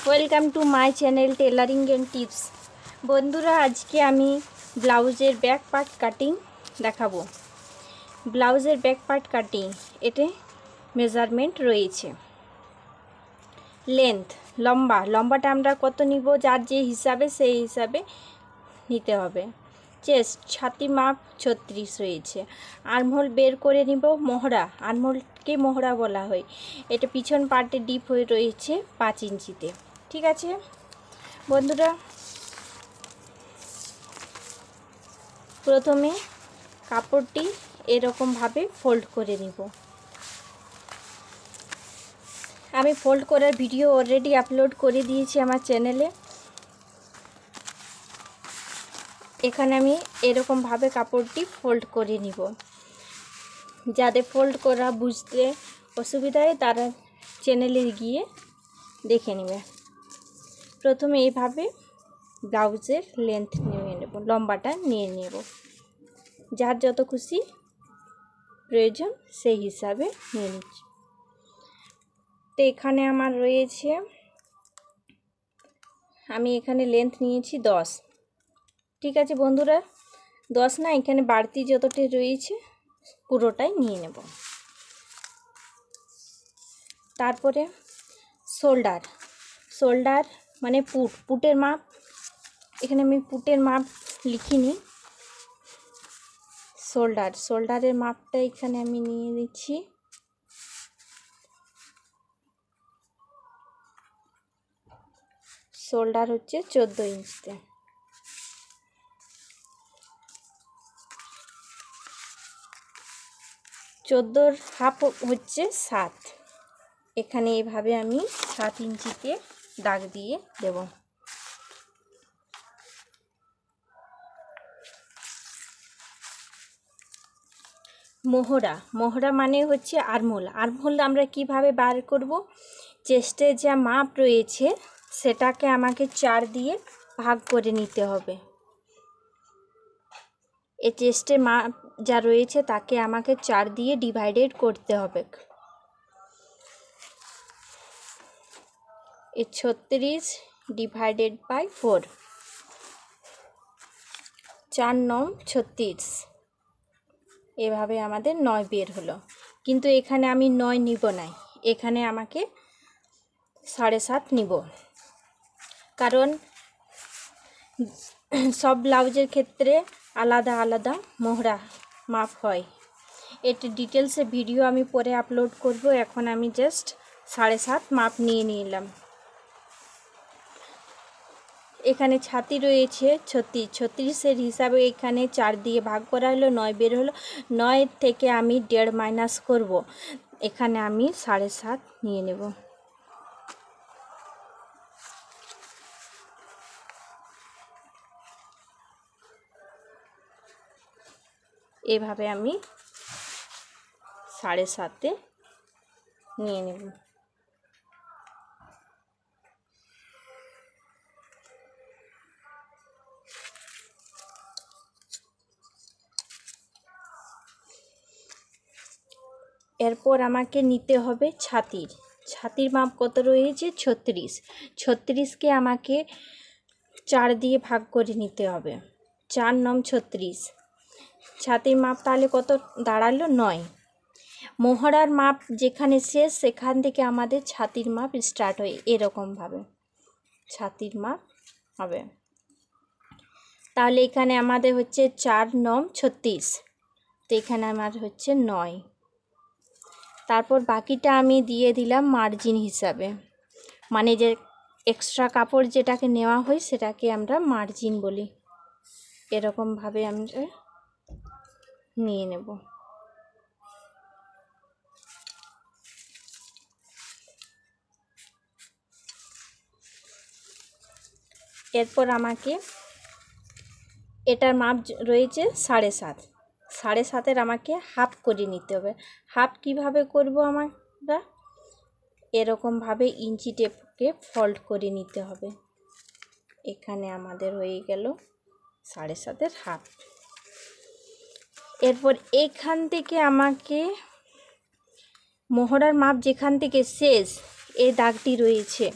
Welcome to my channel tailoring and tips. বন্ধুরা, আজকে আমি ব্লাউজের ব্যাক পার্ট কাটিং দেখাবো। ব্লাউজের ব্যাক পার্ট কাটিং, এতে মেজারমেন্ট রয়েছে। লেন্থ, লম্বাটা আমরা কত নিব, যার যে হিসাবে সেই হিসাবে নিতে হবে। চেস্ট, ছাতি মাপ 36 রয়েছে। আর্মহোল বের করে নিব। মহড়া, আর্মহোলকে মহড়া বলা হয়। এটা পিছন পার্টে ডিপ হয়ে রয়েছে 5 ইঞ্চিতে। ঠিক আছে বন্ধুরা, প্রথমে কাপড়টি এরকমভাবে ফোল্ড করে নিব। আমি ফোল্ড করার ভিডিও অলরেডি আপলোড করে দিয়েছি আমার চ্যানেলে। এখানে আমি এরকমভাবে কাপড়টি ফোল্ড করে নিব। যাদের ফোল্ড করা বুঝতে অসুবিধা হয় তারা চ্যানেলে গিয়ে দেখে নেবে। প্রথমে এইভাবে ব্লাউজের লেন্থ নিয়ে নেব, লম্বাটা নিয়ে নেব। যার যত খুশি প্রয়োজন সেই হিসাবে নিয়ে নিচ্ছি। তো এখানে আমার রয়েছে, আমি এখানে লেন্থ নিয়েছি 10। ঠিক আছে বন্ধুরা, 10 না, এখানে বাড়তি যতটা রয়েছে পুরোটাই নিয়ে নেব। তারপরে শোল্ডার মানে পুটের মাপ। এখানে আমি পুটের মাপ লিখিনি। শোল্ডারের মাপটা এখানে আমি নিয়ে নিচ্ছি। শোল্ডার হচ্ছে 14 ইঞ্চিতে। চোদ্দোর হাফ হচ্ছে 7। এখানে এইভাবে আমি 7 ইঞ্চিতে দাগ দিয়ে দেব। মোহরা মানে হচ্ছে আর্মহোল আমরা কিভাবে বার করব? চেস্টে যা মাপ রয়েছে সেটাকে আমাকে 4 দিয়ে ভাগ করে নিতে হবে। এই চেস্টের মাপ যা রয়েছে তাকে আমাকে 4 দিয়ে ডিভাইডেড করতে হবে। এই 36 ডিভাইডেড বাই 4, 4 9 36, এভাবে আমাদের 9 বের হলো। কিন্তু এখানে আমি 9 নিব না, এখানে আমাকে 7.5 নিব। কারণ সব ব্লাউজের ক্ষেত্রে আলাদা আলাদা মোহরা মাপ হয়। এটি ডিটেলসে ভিডিও আমি পরে আপলোড করব। এখন আমি জাস্ট 7.5 মাপ নিয়ে নিলাম। এখানে ছাতি রয়েছে 36 হিসাবে এখানে 4 দিয়ে ভাগ করা হলো, 9 বের হলো। 9 থেকে আমি 1.5 মাইনাস করব। এখানে আমি 7.5 নিয়ে নেব। এভাবে আমি 7.5 নিয়ে নেব। এরপর আমাকে নিতে হবে ছাতির মাপ কত রয়েছে? 36কে আমাকে 4 দিয়ে ভাগ করে নিতে হবে। 4 9 36, ছাতির মাপ তাহলে কত দাঁড়ালো? 9। মোহরার মাপ যেখানে শেষ সেখান থেকে আমাদের ছাতির মাপ স্টার্ট হয়। এরকমভাবে ছাতির মাপ হবে। তাহলে এখানে আমাদের হচ্ছে 4 9 36, তো এখানে আমার হচ্ছে 9। তারপর বাকিটা আমি দিয়ে দিলাম মার্জিন হিসাবে, মানে যে এক্সট্রা কাপড় যেটাকে নেওয়া হয় সেটাকে আমরা মার্জিন বলি। এরকমভাবে আমরা নিয়ে নেব। এরপর আমাকে এটার মাপ রয়েছে 7.5 আমাকে হাফ করে নিতে হবে। হাফ কিভাবে করব? আমরা এরকমভাবে ইঞ্চি টেপকে ফোল্ড করে নিতে হবে। এখানে আমাদের হয়ে গেল 7.5 হাফ। এরপর এখান থেকে আমাকে মোহরার মাপ যেখান থেকে শেষ এই দাগটি রয়েছে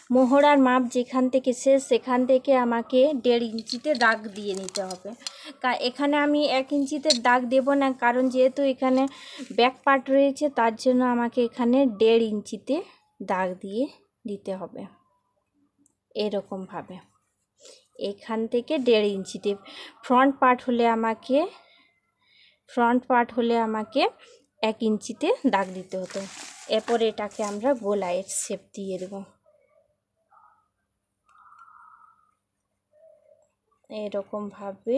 মোহরার মাপ যেখান থেকে শেষ সেখান থেকে আমাকে 1.5 ইঞ্চিতে দাগ দিয়ে নিতে হবে। এখানে আমি 1 ইঞ্চিতে দাগ দেব না, কারণ যেহেতু এখানে ব্যাক পার্ট রয়েছে তার জন্য আমাকে এখানে 1.5 ইঞ্চিতে দাগ দিয়ে দিতে হবে। এরকমভাবে এখান থেকে 1.5 ইঞ্চিতে ফ্রন্ট পার্ট হলে আমাকে 1 ইঞ্চিতে দাগ দিতে হতো। এরপর এটাকে আমরা গলায়ের শেপ দিয়ে দেব। এরকমভাবে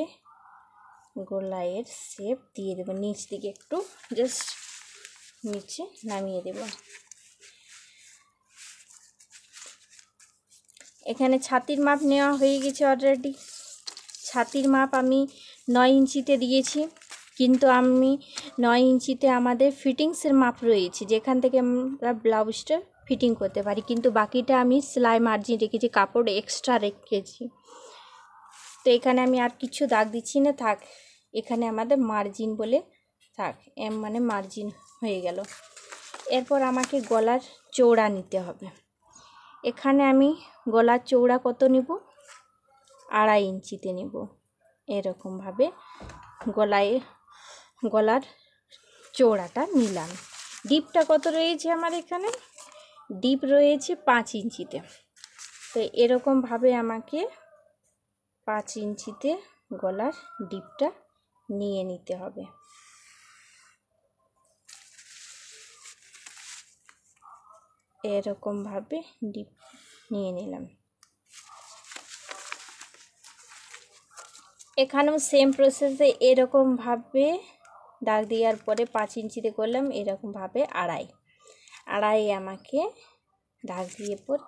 গলায়ের শেপ দিয়ে দেব। নিচ দিকে একটু জাস্ট নিচে নামিয়ে দেব। এখানে ছাতির মাপ নেওয়া হয়ে গেছে অলরেডি। ছাতির মাপ আমি 9 ইঞ্চিতে দিয়েছি, কিন্তু আমি 9 ইঞ্চিতে আমাদের ফিটিংসের মাপ রয়েছে, যেখান থেকে আমরা ব্লাউজটা ফিটিং করতে পারি, কিন্তু বাকিটা আমি সেলাই মার্জিন রেখেছি, কাপড় এক্সট্রা রেখেছি। তো এখানে আমি আর কিছু দাগ দিচ্ছি না, থাক এখানে আমাদের মার্জিন বলে থাক, এম মানে মার্জিন হয়ে গেল। এরপর আমাকে গলার চওড়া নিতে হবে। এখানে আমি গলার চওড়া কত নেব, 2.5 ইঞ্চিতে নেব। এরকমভাবে গলার চওড়াটা নিলাম। ডিপটা কত রয়েছে আমার এখানে, ডিপ রয়েছে 5 ইঞ্চিতে। তো এরকমভাবে আমাকে 5 ইঞ্চিতে গলার ডিপটা নিয়ে নিতে হবে। এরকমভাবে ডিপ নিয়ে নিলাম। এখানেও সেম প্রসেসে এরকমভাবে দাগ দেওয়ার পরে 5 ইঞ্চিতে করলাম, এরকমভাবে 2.5 আমাকে দাগ দিয়ে পর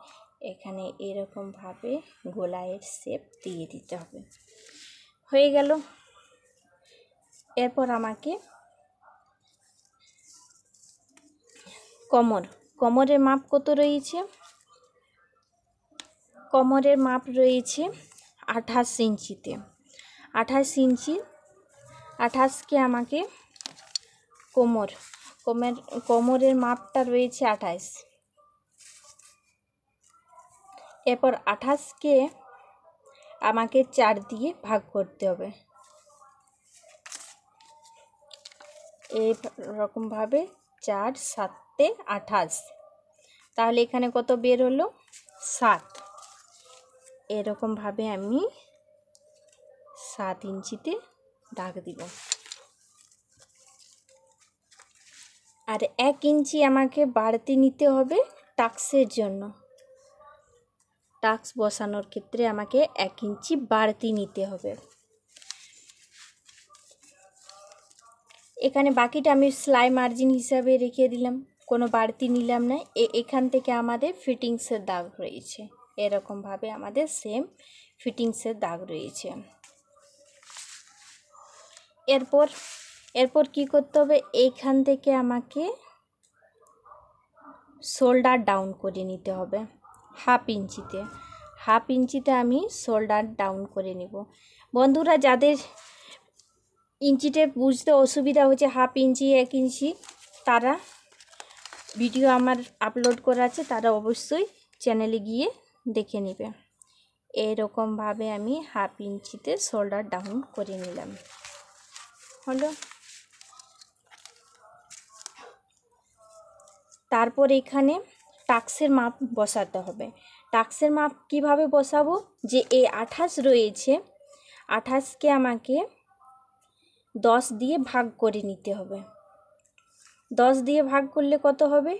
এখানে এরকমভাবে গলায়ের শেপ দিয়ে দিতে হবে। হয়ে গেল। এরপর আমাকে কোমরের মাপ কত রয়েছে, কোমরের মাপ রয়েছে 28 ইঞ্চিতে। 28 ইঞ্চি, 28কে আমাকে কোমরের মাপটা রয়েছে 28। এরপর 28কে আমাকে 4 দিয়ে ভাগ করতে হবে। এইরকমভাবে 4 7 28, তাহলে এখানে কত বের হলো, 7। এরকমভাবে আমি 7 ইঞ্চিতে দাগ দিব। আর 1 ইঞ্চি আমাকে বাড়তি নিতে হবে টাক্সের জন্য। টাক্স বসানোর ক্ষেত্রে আমাকে 1 ইঞ্চি বাড়তি নিতে হবে। এখানে বাকিটা আমি সেলাই মার্জিন হিসাবে রেখে দিলাম, কোনো বাড়তি নিলাম না। এখান থেকে আমাদের ফিটিংসের দাগ রয়েছে, এরকমভাবে আমাদের সেম ফিটিংসের দাগ রয়েছে। এরপর কি করতে হবে, এইখান থেকে আমাকে শোল্ডার ডাউন করে নিতে হবে। 1/2 ইঞ্চিতে আমি শোল্ডার ডাউন করে নেব। বন্ধুরা, যাদের ইঞ্চিতে বুঝতে অসুবিধা হচ্ছে 1/2 ইঞ্চি 1 ইঞ্চি, তারা ভিডিও আমার আপলোড করা আছে, তারা অবশ্যই চ্যানেলে গিয়ে দেখে নেবে। এরকমভাবে আমি 1/2 ইঞ্চিতে শোল্ডার ডাউন করে নিলাম। হলো। তারপর এখানে টাক্সের মাপ বসাতে হবে। টাক্সের মাপ কিভাবে বসাবো, যে এই 28 রয়েছে, 28কে আমাকে 10 দিয়ে ভাগ করে নিতে হবে। 10 দিয়ে ভাগ করলে কত হবে,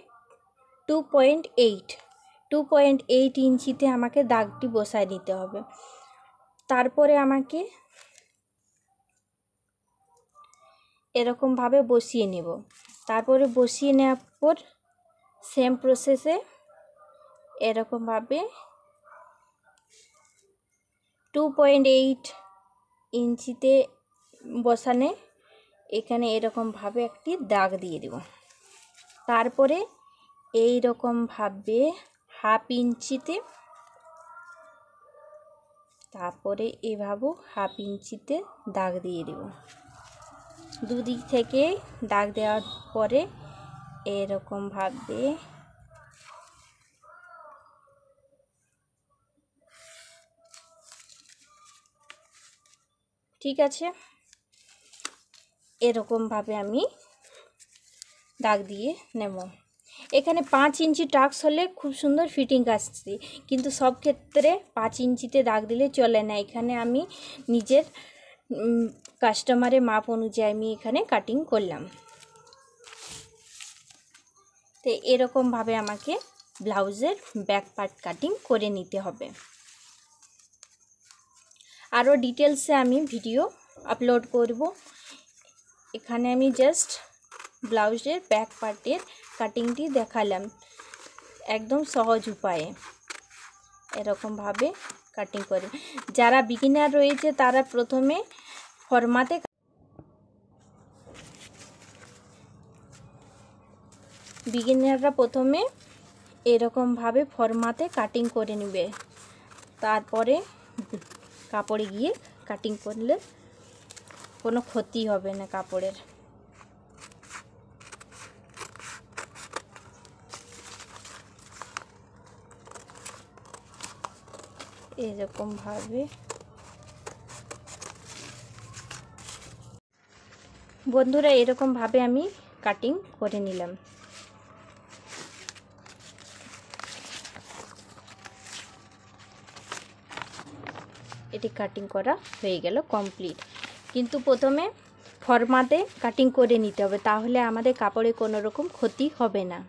2.8 ইঞ্চিতে আমাকে দাগটি বসায় নিতে হবে। তারপরে আমাকে এরকমভাবে বসিয়ে নেব। তারপরে বসিয়ে নেওয়ার পর সেম প্রসেসে এরকমভাবে 2.8 ইঞ্চিতে বসানে এখানে এরকমভাবে একটি দাগ দিয়ে দেব। তারপরে এই রকমভাবে 1/2 ইঞ্চিতে, তারপরে এভাবে 1/2 ইঞ্চিতে দাগ দিয়ে দেব। দুদিক থেকে দাগ দেওয়ার পরে এরকমভাবে ঠিক আছে, এরকমভাবে আমি দাগ দিয়ে নেব। এখানে 5 ইঞ্চি টাক্স হলে খুব সুন্দর ফিটিং আসছে, কিন্তু সব ক্ষেত্রে 5 ইঞ্চিতে দাগ দিলে চলে না। এখানে আমি নিজের কাস্টমারের মাপ অনুযায়ী আমি এখানে কাটিং করলাম। তো এরকমভাবে আমাকে ব্লাউজের ব্যাক পার্ট কাটিং করে নিতে হবে। আরও ডিটেলসে আমি ভিডিও আপলোড করব। এখানে আমি জাস্ট ব্লাউজের ব্যাক পার্টের কাটিংটি দেখালাম একদম সহজ উপায়ে। এরকমভাবে কাটিং করে, যারা বিগিনার রয়েছে তারা প্রথমে ফরমাতে বিগিনাররা প্রথমে এরকমভাবে ফরমাতে কাটিং করে নেবে, তারপরে কাপড়ে গিয়ে কাটিং করলে কোনো ক্ষতি হবে না কাপড়ের। এরকমভাবে বন্ধুরা এরকমভাবে আমি কাটিং করে নিলাম। এটি কাটিং করা হয়ে গেল কমপ্লিট। কিন্তু প্রথমে ফরমাতে কাটিং করে নিতে হবে, তাহলে আমাদের কাপড়ে কোনো রকম ক্ষতি হবে না।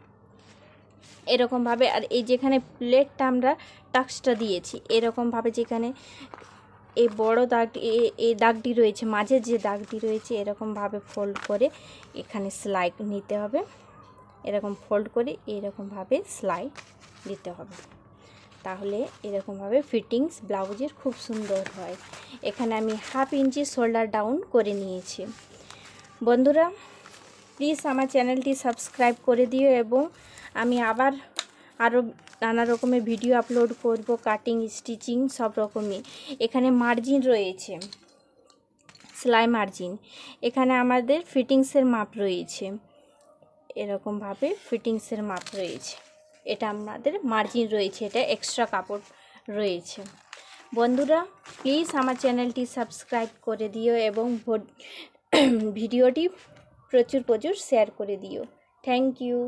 এরকমভাবে, আর এই যেখানে প্লেটটা আমরা টাক্সটা দিয়েছি, এরকমভাবে যেখানে এই বড় দাগটি এই দাগটি রয়েছে, মাঝে যে দাগটি রয়েছে, এরকমভাবে ফোল্ড করে এখানে সেলাই নিতে হবে। এরকম ফোল্ড করে এরকমভাবে সেলাই দিতে হবে, তাহলে এরকমভাবে ফিটিংস ব্লাউজের খুব সুন্দর হয়। এখানে আমি 1/2 ইঞ্চি শোল্ডার ডাউন করে নিয়েছি। বন্ধুরা প্লিজ আমার চ্যানেলটি সাবস্ক্রাইব করে দিও, এবং আমি আবার আরও নানা রকমের ভিডিও আপলোড করব, কাটিং স্টিচিং সব রকমই। এখানে মার্জিন রয়েছে, সেলাই মার্জিন, এখানে আমাদের ফিটিংসের মাপ রয়েছে, এরকমভাবে ফিটিংসের মাপ রয়েছে। এটা আমাদের মার্জিন রয়েছে, এটা এক্সট্রা কাপড় রয়েছে। বন্ধুরা প্লিজ আমার চ্যানেলটি সাবস্ক্রাইব করে দিও এবং ভিডিওটি প্রচুর শেয়ার করে দিও। Thank you.